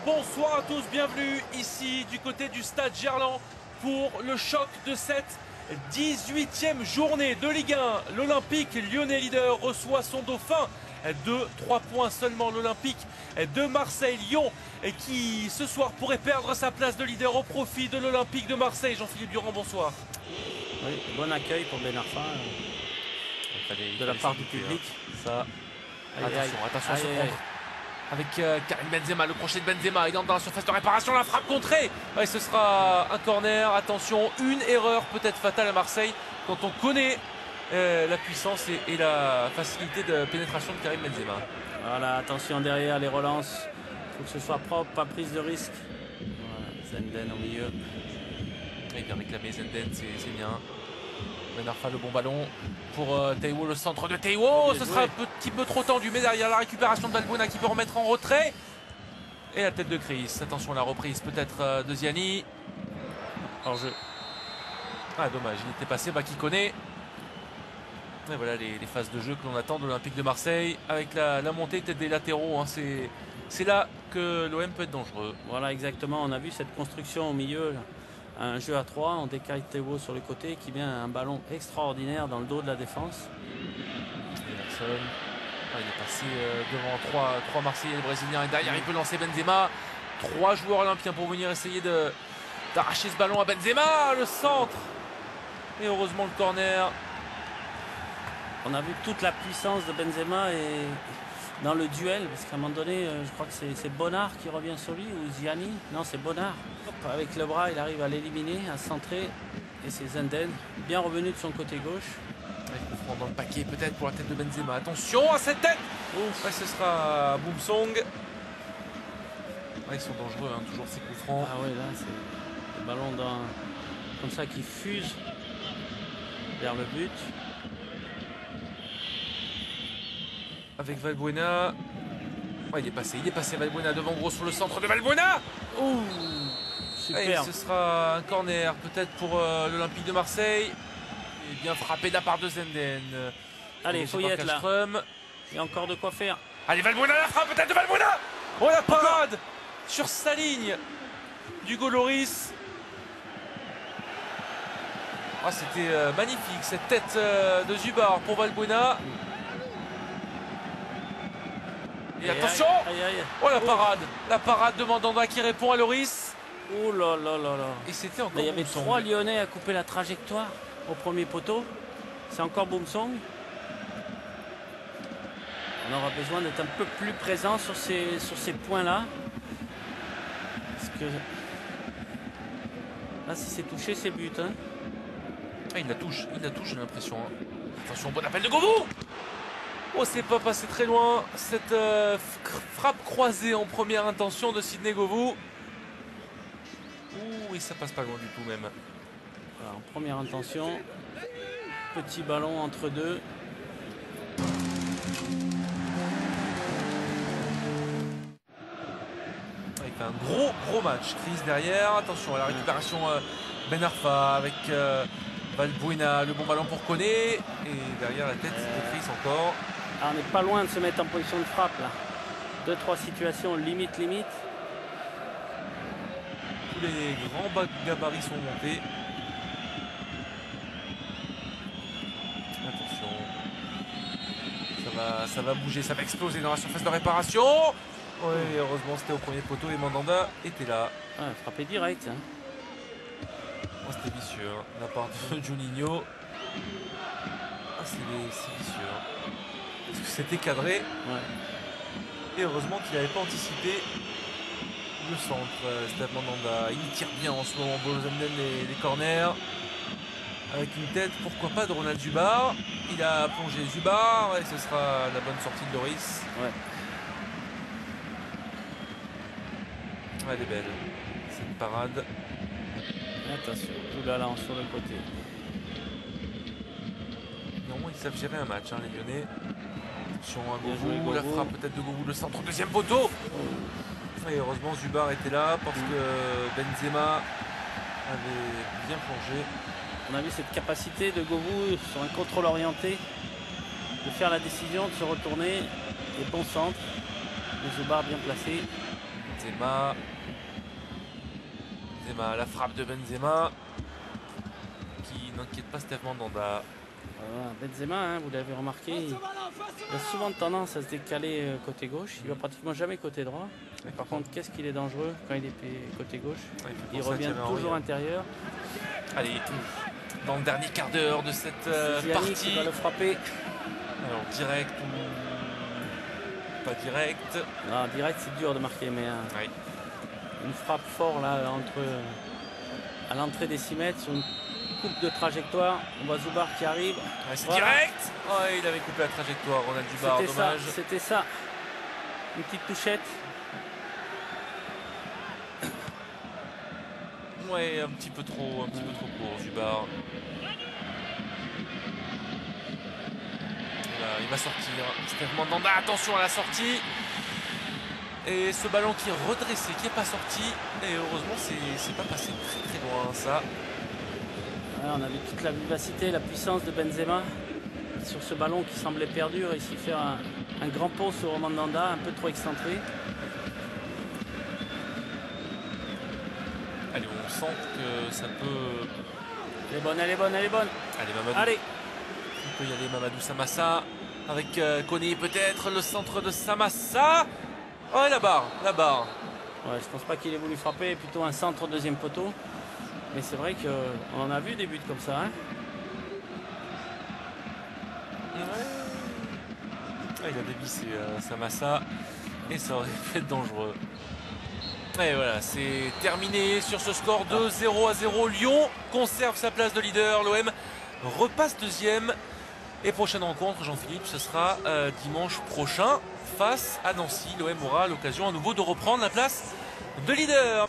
bonsoir à tous, bienvenue ici du côté du stade Gerland pour le choc de cette 18e journée de Ligue 1. L'Olympique lyonnais leader reçoit son dauphin de 3 points seulement, l'Olympique de Marseille-Lyon qui ce soir pourrait perdre sa place de leader au profit de l'Olympique de Marseille. Jean-Philippe Durand, bonsoir. Oui, bon accueil pour Ben Arfa de la part du public. Ça. Attention à se prendre. Avec Karim Benzema, le crochet de Benzema, il entre dans la surface de réparation, la frappe contrée. Ouais, ce sera un corner, attention, une erreur peut-être fatale à Marseille quand on connaît la puissance et la facilité de pénétration de Karim Benzema. Voilà, attention derrière les relances, il faut que ce soit propre, pas prise de risque. Voilà, Zenden au milieu. Il vient réclamer Zenden, c'est bien. Ben Arfa, le bon ballon pour Taiwo, le centre de Taiwo. Ce sera un petit peu trop tendu, mais derrière la récupération de Valbuena qui peut remettre en retrait. Et la tête de Chris. Attention à la reprise peut-être de Ziani. Hors jeu. Ah, dommage, il était passé, qui connaît. Et voilà les phases de jeu que l'on attend de l'Olympique de Marseille. Avec la montée peut-être des latéraux, hein, c'est là que l'OM peut être dangereux. Voilà, exactement. On a vu cette construction au milieu. Là. Un jeu à 3, on décale Théo sur le côté qui vient un ballon extraordinaire dans le dos de la défense. Anderson, il est passé devant 3 Marseillais et le Brésilien et derrière il peut lancer Benzema. 3 joueurs olympiens pour venir essayer d'arracher ce ballon à Benzema, le centre. Et heureusement le corner. On a vu toute la puissance de Benzema et dans le duel, parce qu'à un moment donné, je crois que c'est Bonnard qui revient sur lui ou Ziani. Non, c'est Bonnard. Avec le bras, il arrive à l'éliminer, à centrer. Et c'est Zenden, bien revenu de son côté gauche. Il faut prendre dans le paquet peut-être pour la tête de Benzema. Attention à cette tête. Ouais, ce sera Boumsong. Ils sont dangereux, hein, toujours ces coups francs. Ah oui, là, c'est le ballon comme ça qui fuse vers le but. Avec Valbuena. Ouais, il est passé Valbuena devant gros sur le centre de Valbuena. Ouh, super. Et ce sera un corner peut-être pour l'Olympique de Marseille. Et bien frappé de la part de Zenden. Allez, il faut y être là. Il y a encore de quoi faire. Allez, Valbuena, la frappe peut-être de Valbuena. Oh, la parade sur sa ligne d'Hugo Lloris. Oh, c'était magnifique cette tête de Zubar pour Valbuena. Et attention! Oh, la parade de Mandanda qui répond à Lloris. Oh là là là là. Et c'était encore il y avait 3 Lyonnais à couper la trajectoire au premier poteau. C'est encore Boumsong. On aura besoin d'être un peu plus présent sur ces points-là. Parce que là, si c'est touché, c'est but. Hein. Ah, il la touche, j'ai l'impression. Hein. Attention, bon appel de Govou! Oh, c'est pas passé très loin, cette frappe croisée en première intention de Sidney Govou. Ouh, et ça passe pas loin du tout même. Voilà, en première intention, petit ballon entre deux. Avec un gros match, Chris derrière, attention à la récupération Ben Arfa avec Valbuena, le bon ballon pour Koné. Et derrière la tête de Chris encore. Ah, on n'est pas loin de se mettre en position de frappe là. 2-3 situations limite. Tous les grands gabarits sont montés. Attention. Ça va bouger, ça va exploser dans la surface de réparation. Oui, heureusement c'était au premier poteau et Mandanda était là. Ah, frappé direct. Hein. Oh, c'était vicieux, hein, de la part de Juninho. Ah, c'est vicieux. Hein. Parce que c'était cadré. Ouais. Et heureusement qu'il n'avait pas anticipé le centre. Stade Mandanda. Il tire bien en ce moment. Zenden les corners. Avec une tête, pourquoi pas, de Ronald Zubar. Il a plongé Zubar et ce sera la bonne sortie de Lloris. Ouais. Elle est belle, cette parade. Attention, tout là sur le côté. Normalement, ils savent gérer un match, hein, les Lyonnais. Attention à Govou, la frappe peut-être de Govou, le centre, deuxième poteau. Et heureusement, Zubar était là parce que Benzema avait bien plongé. On a vu cette capacité de Govou sur un contrôle orienté de faire la décision, de se retourner. Et bon centre. Le Zubar bien placé. Benzema. La frappe de Benzema qui n'inquiète pas Steve Mandanda. Benzema, hein, vous l'avez remarqué, il a souvent tendance à se décaler côté gauche. Il va pratiquement jamais côté droit. Par contre, qu'est-ce qu'il est dangereux quand il est côté gauche. Il revient toujours intérieur. Allez, dans le dernier quart d'heure de cette partie. Qui va le frapper. Alors, direct ou pas direct? Non, direct, c'est dur de marquer, mais une frappe fort là, à l'entrée des 6 mètres, sur une coupe de trajectoire. On voit Zubar qui arrive. C'est direct. Oh, il avait coupé la trajectoire, Ronald Zubar, dommage. C'était ça. Une petite touchette. Ouais, un petit peu trop court, Zubar. Il va sortir. Steve Mandanda, attention à la sortie. Et ce ballon qui est redressé, qui n'est pas sorti. Et heureusement, c'est pas passé très loin, ça. On a vu toute la vivacité, la puissance de Benzema sur ce ballon qui semblait perdu. Réussit à faire un grand pont sur Mandanda, un peu trop excentré. Allez, on sent que ça peut... Elle est bonne, elle est bonne, elle est bonne. Allez, Mamadou. Allez. Il peut y aller, Mamadou Samassa. Avec Koné peut-être, le centre de Samassa. Oh, et la barre. Ouais, je pense pas qu'il ait voulu frapper, plutôt un centre deuxième poteau. Mais c'est vrai qu'on en a vu des buts comme ça. Hein. Ouais. Il a dévissé Samassa. Et ça aurait pu être dangereux. Et voilà, c'est terminé sur ce score de 0-0. Lyon conserve sa place de leader. L'OM repasse deuxième. Et prochaine rencontre, Jean-Philippe, ce sera dimanche prochain face à Nancy. L'OM aura l'occasion à nouveau de reprendre la place de leader.